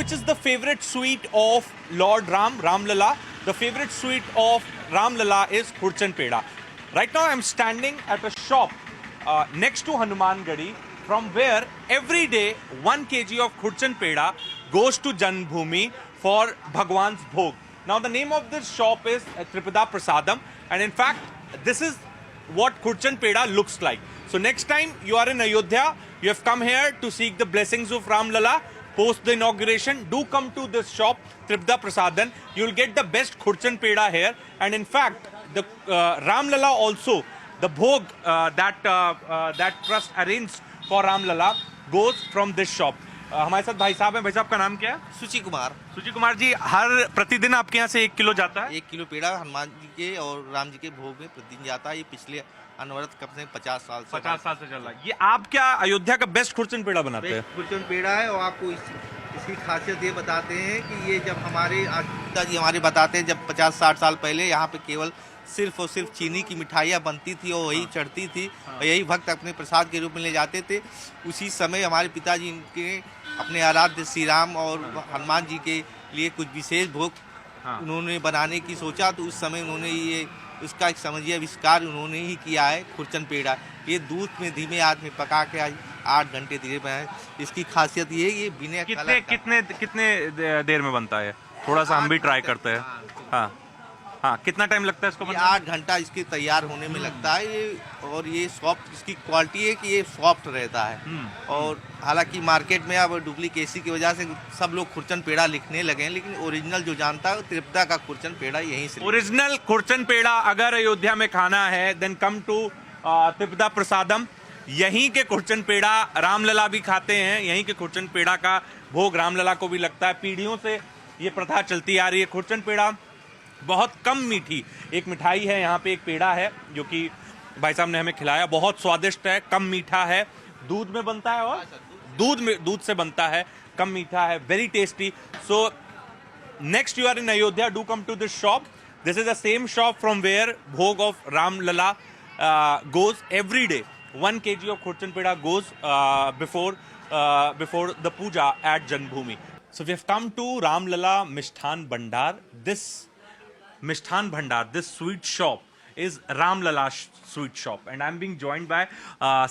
which is the favorite sweet of Lord Ram, Ramlala? The favorite sweet of Ramlala is Khurchan Peda. Right now I'm standing at a shop next to Hanuman Gadi, from where every day 1 kg of Khurchan Peda goes to Janmbhumi for Bhagwan's Bhog. Now the name of this shop is Tripada Prasadam, and in fact this is what Khurchan Peda looks like. So next time you are in Ayodhya, you have come here to seek the blessings of Ramlala post the inauguration, do come to this shop, Tripada Prasadan. You will get the best Khurchan Peda here, and in fact the Ramlala also, the Bhog that trust arranged for Ramlala goes from this shop. हमारे साथ भाई साहब हैं. भाई साहब का नाम क्या है? सुची कुमार. सुची कुमार जी, हर प्रतिदिन आपके यहाँ से 1 किलो जाता है? 1 किलो पेड़ा हनुमान जी के और राम जी के भोग में प्रतिदिन जाता है. ये पिछले अनवरत कब से 50 साल से 50 साल से चल रहा है. ये आप क्या अयोध्या का बेस्ट खुरचन पेड़ा बनाते हैं? खुरचन पेड़ा है, और आपको इसकी खासियत ये बताते हैं कि ये जब हमारे पिताजी हमारे बताते हैं, जब 50-60 साल पहले यहाँ पे केवल सिर्फ और सिर्फ चीनी की मिठाइयाँ बनती थी और वही चढ़ती थी, और यही भक्त अपने प्रसाद के रूप में ले जाते थे. उसी समय हमारे पिताजी इनके अपने आराध्य श्री राम और हनुमान जी के लिए कुछ विशेष भोग उन्होंने बनाने की सोचा, तो उस समय उन्होंने ये उसका एक समझिए आविष्कार उन्होंने ही किया है खुरचन पेड़ा. ये दूध में धीमे आंच में पका के 8 घंटे धीरे बनाए. इसकी खासियत ये है, ये बिना कितने देर में बनता है? थोड़ा सा हम भी ट्राई करते हैं. हाँ हाँ, कितना टाइम लगता है इसको? 8 घंटा इसके तैयार होने में लगता है. ये और ये सॉफ्ट, इसकी क्वालिटी है कि ये सॉफ्ट रहता है. और हालांकि मार्केट में अब डुप्लीकेसी की वजह से सब लोग खुरचन पेड़ा लिखने लगे हैं, लेकिन ओरिजिनल जो जानता है त्रिपदा का खुरचन पेड़ा यहीं से. ओरिजिनल खुरचन पेड़ा अगर अयोध्या में खाना है, देन कम टू त्रिपदा प्रसादम. यहीं के खुरचन पेड़ा रामलला भी खाते हैं, यहीं के खुरचन पेड़ा का भोग रामलला को भी लगता है. पीढ़ियों से ये प्रथा चलती आ रही है. खुरचन पेड़ा बहुत कम मीठी एक मिठाई है. यहाँ पे एक पेड़ा है जो कि भाई साहब ने हमें खिलाया, बहुत स्वादिष्ट है, कम मीठा है, दूध में बनता है और दूध से बनता है, कम मीठा है, very tasty. So next you are in Ayodhya, do come to this shop. This is the same shop from where भोग of Ramlala goes every day. 1 kg of Khurchan Peda goes before the puja at Janmbhumi. So we have come to Ramlala Mishthan Bhandar. This Mishthan Bhandar, this sweet shop is Ramlala sweet shop, and I'm being joined by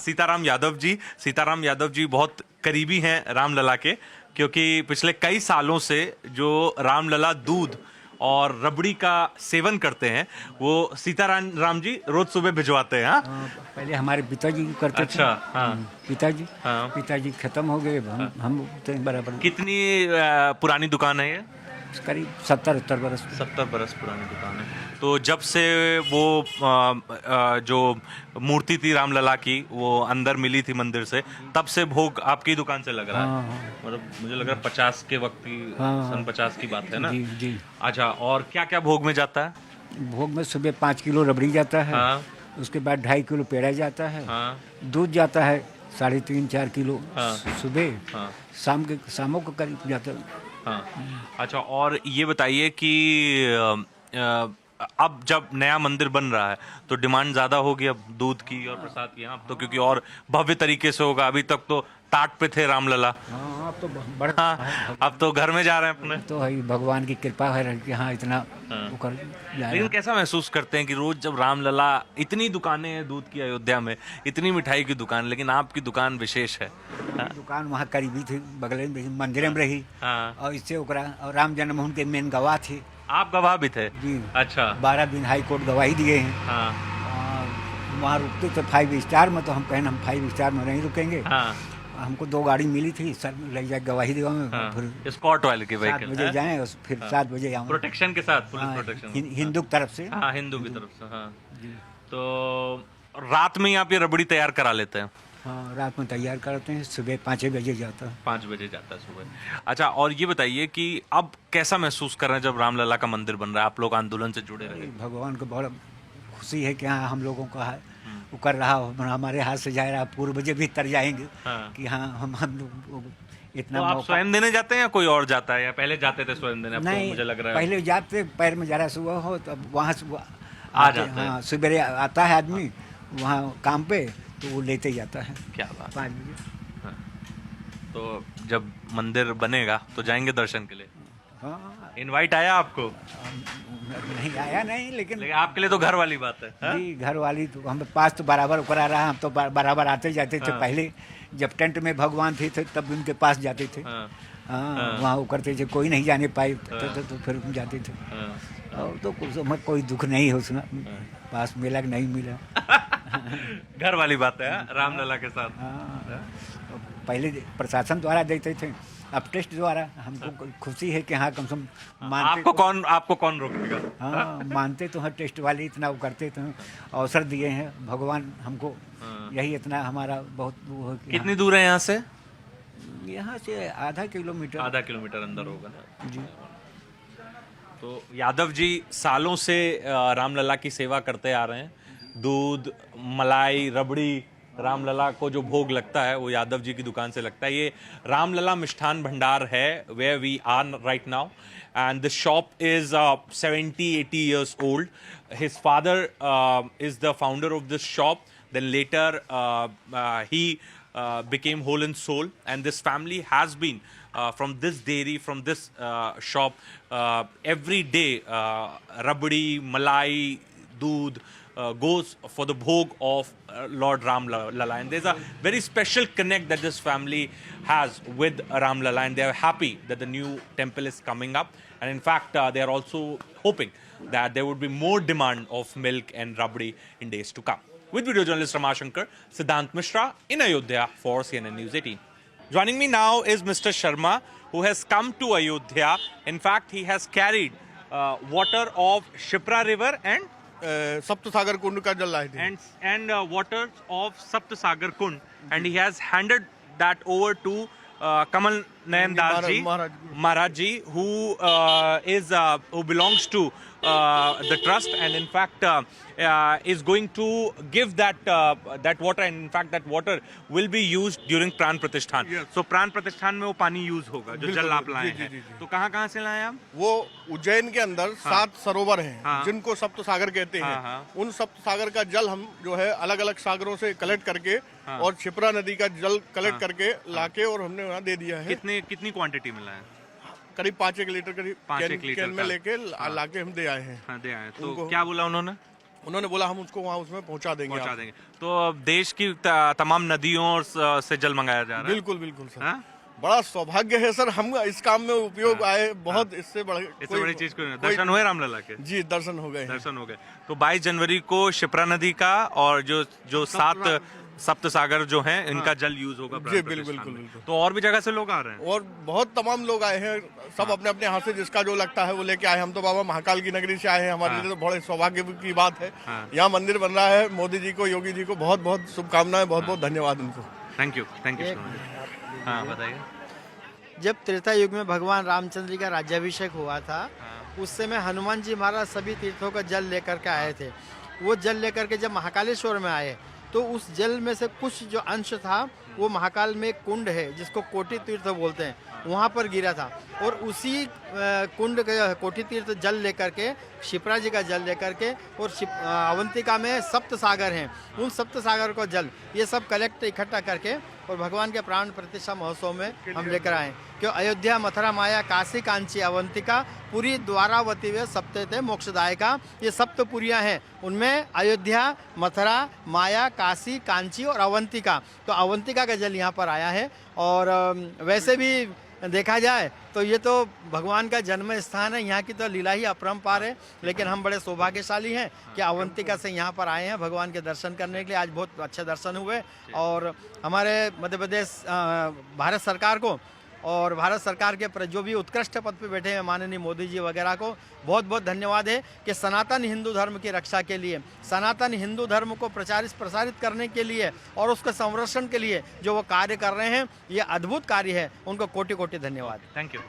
Sitaram Yadav ji. Sitaram Yadav ji बहुत करीबी हैं रामलला के, क्योंकि पिछले कई सालों से जो रामलला दूध और रबड़ी का सेवन करते हैं वो सीताराम जी रोज सुबह भिजवाते हैं. पहले हमारे पिताजी करते थे. अच्छा. हाँ. पिताजी खत्म हो गए, हम बराबर. कितनी पुरानी दुकान है ये? करीब 70-80 बरस. 70 बरस पुरानी दुकान है. तो जब से वो जो मूर्ति थी रामलला की वो अंदर मिली थी मंदिर से, तब से भोग आपकी दुकान से लग रहा है. मतलब मुझे लग रहा है 50 के वक्त की, सन 50 की बात है ना? जी. अच्छा, और क्या क्या भोग में जाता है? भोग में सुबह 5 किलो रबड़ी जाता है. हाँ. उसके बाद 2.5 किलो पेड़ा जाता है. हाँ. दूध जाता है 3.5-4 किलो. हाँ. सुबह. हाँ. शामों को करीब जाता है. हाँ. अच्छा, और ये बताइए कि अब जब नया मंदिर बन रहा है तो डिमांड ज्यादा होगी अब दूध की और प्रसाद की. अब तो क्योंकि और भव्य तरीके से होगा. अभी तक तो टाट पे थे रामलला. हाँ, अब तो बड़ा. हाँ, अब तो घर में जा रहे हैं अपने. तो है, भगवान की कृपा है कि हाँ इतना. लेकिन कैसा महसूस करते हैं कि रोज जब रामलला, इतनी दुकानें हैं दूध की अयोध्या में, इतनी मिठाई की दुकान, लेकिन आपकी दुकान विशेष है? दुकान वहाँ करीबी थी, बगल में मंदिर में रही. और इससे और राम जन्मभूमि के मेन गवाह थे. आप गवाह भी थे? जी. अच्छा. 12 दिन हाई कोर्ट गवाही दिए हैं. हाँ. वहाँ रुकते थे 5 स्टार में, तो हम कहें हम 5 स्टार में नहीं रुकेंगे. हाँ. हमको 2 गाड़ी मिली थी, सर ले जाए गवाही देवा में. हाँ. फिर स्कॉट वाले के 7 बजे जाएं और फिर 7 बजे आऊँ. प्रोटेक्शन के साथ, पुलिस प्रोटेक्शन. हिंदू की तरफ से. हाँ, हिंदू की तरफ से. हाँ. तो रात में ही आप ये रबड़ी तैयार करा लेते हैं? हाँ, रात में तैयार करते हैं, सुबह 5 बजे जाता है. 5 बजे जाता है सुबह. अच्छा, और ये बताइए कि अब कैसा महसूस कर रहे हैं जब रामलला का मंदिर बन रहा है? आप लोग आंदोलन से जुड़े रहे. भगवान को बहुत खुशी है कि हाँ हम लोगों को वो कर रहा, हमारे हाथ से जा रहा. पूर्व बजे भी तर जाएंगे. हाँ. कि हाँ हम लोग इतना. तो आप स्वयं देने जाते हैं या कोई और जाता है, या पहले जाते थे स्वयं देने? नहीं, मुझे लग रहा है पहले जाते, पैर में जरा सुबह हो तो वहाँ से आ जाता है. हाँ, सुबह आता है आदमी वहाँ काम पे, तो वो लेते जाता है. क्या बात. 5 बजे. तो जब मंदिर बनेगा तो जाएंगे दर्शन के लिए। हाँ इनवाइट आया आपको? नहीं आया नहीं, लेकिन लेकिन आपके लिए तो घर वाली बात है, हाँ? जी घर वाली तो हम पास तो बराबर करा रहा, हम तो बराबर आते जाते थे। हाँ। पहले जब टेंट में भगवान थे तब उनके पास जाते थे। हाँ, हाँ वहाँ वो करते थे, कोई नहीं जाने पाए तो फिर हम जाते थे। हाँ। और तो कुछ हमें कोई दुख नहीं हो उसमें, पास मिला कि नहीं मिला। घर वाली बात है, हाँ? रामलला के साथ। हाँ पहले प्रशासन द्वारा देते थे, अब टेस्ट द्वारा हमको खुशी है कि हाँ कम से कम मानते आपको कौन रोकेगा? हाँ मानते तो हैं, टेस्ट वाले इतना वो करते तो हैं, अवसर दिए हैं भगवान हमको। यही इतना हमारा बहुत वो है कि कितनी दूर है यहाँ से? यहाँ से आधा किलोमीटर। आधा किलोमीटर अंदर होगा ना जी। तो यादव जी सालों से रामलला की सेवा करते आ रहे हैं। दूध, मलाई, रबड़ी, रामलला को जो भोग लगता है वो यादव जी की दुकान से लगता है। ये रामलला मिष्ठान भंडार है, where we are right now, and the shop is 70-80 years old. His father is the founder of this shop. Then later he became whole and soul, and this family has been from this dairy, from this shop, every day rabdi, malai, doodh goes for the bhog of Lord Ram Lala, and there's a very special connect that this family has with Ram Lala, and they are happy that the new temple is coming up, and in fact they are also hoping that there would be more demand of milk and rabdi in days to come. With video journalist Ramashankar, Siddhant Mishra in Ayodhya for CNN News 18. Joining me now is Mr. Sharma, who has come to Ayodhya. In fact, he has carried water of Shipra River and सप्तसागर कुंड का जल लाए थे water of Saptasagar Kund, and he has handed that over to Kamal Nayan Das ji, Maharaj ji, who belongs to the trust, and in fact is going to give that water, and in fact that water will be used during Pran Pratishthan. Yes. So Pran Pratishthan में वो पानी use होगा जो बिल्कुल, जल आप लाए जी, हैं। जी, जी। तो कहाँ से लाए आप? वो उज्जैन के अंदर 7 सरोवर हैं हाँ। जिनको सप्तसागर कहते हैं। हाँ, हाँ। उन सप्तसागर का जल हम जो है अलग अलग सागरों से कलेक्ट करके हाँ। और क्षिप्रा नदी का जल कलेक्ट करके लाके और हमने वहाँ दे दिया है। कितनी क्वांटिटी मिला है? करीब 5-1 लीटर करीब 5-1 लीटर कैन में का। लेके लाके हम दे आए हैं। हाँ दे आए। तो उनको- क्या बोला उन्होंने? उन्होंने बोला हम उसको वहाँ उसमें पहुँचा देंगे। पहुंचा देंगे। तो देश की तमाम नदियों से जल मंगाया जा रहा है। बिल्कुल बिल्कुल सर। हाँ? बड़ा सौभाग्य है सर, हम इस काम में उपयोग आए। बहुत इससे बड़ी चीज कोई नहीं। दर्शन हुए रामलला के? जी दर्शन हो गए हैं। दर्शन हो गए। तो 22 जनवरी को शिप्रा नदी का और जो 7 सप्तसागर जो हैं इनका जल यूज होगा जी, प्राण बिल्कुल, प्रतिष्ठान में। बिल्कुल। तो और भी जगह से लोग आ रहे हैं? और बहुत तमाम लोग आए हैं, सब अपने अपने हाथ से जिसका जो लगता है वो लेके आए। हम तो बाबा महाकाल की नगरी से आए हैं, हमारे लिए तो बड़े सौभाग्य की बात है। हाँ। यहाँ मंदिर बन रहा है। मोदी जी को, योगी जी को बहुत बहुत शुभकामनाएं, बहुत बहुत धन्यवाद उनको। Thank you so much. हाँ बताइए। जब त्रेता युग में भगवान रामचंद्र जी का राज्याभिषेक हुआ था, उस समय हनुमान जी महाराज सभी तीर्थों का जल लेकर के आए थे। वो जल लेकर के जब महाकालेश्वर में आए तो उस जल में से कुछ जो अंश था वो महाकाल में एक कुंड है जिसको कोटि तीर्थ बोलते हैं, वहाँ पर गिरा था। और उसी कुंड के कोटि तीर्थ जल लेकर के, शिप्रा जी का जल लेकर के, और अवंतिका में सप्त सागर हैं, उन सप्त सागर को जल ये सब कलेक्ट इकट्ठा करके और भगवान के प्राण प्रतिष्ठा महोत्सव में हम लेकर आए। क्यों अयोध्या, मथुरा, माया, काशी, कांची, अवंतिका, पुरी, द्वारावती वे सप्ते थे मोक्षदायका, ये सप्तपुरियाँ हैं। उनमें अयोध्या, मथुरा, माया, काशी, कांची और अवंतिका, तो अवंतिका का जल यहाँ पर आया है। और वैसे भी देखा जाए तो ये तो भगवान का जन्म स्थान है, यहाँ की तो लीला ही अपरंपार है। लेकिन हम बड़े सौभाग्यशाली हैं कि अवंतिका से यहाँ पर आए हैं भगवान के दर्शन करने के लिए। आज बहुत अच्छे दर्शन हुए और हमारे मध्य प्रदेश भारत सरकार को और भारत सरकार के जो भी उत्कृष्ट पद पे बैठे हैं माननीय मोदी जी वगैरह को बहुत बहुत धन्यवाद है कि सनातन हिंदू धर्म की रक्षा के लिए, सनातन हिंदू धर्म को प्रसारित करने के लिए और उसके संरक्षण के लिए जो वो कार्य कर रहे हैं, ये अद्भुत कार्य है। उनको कोटि कोटि धन्यवाद। Thank you.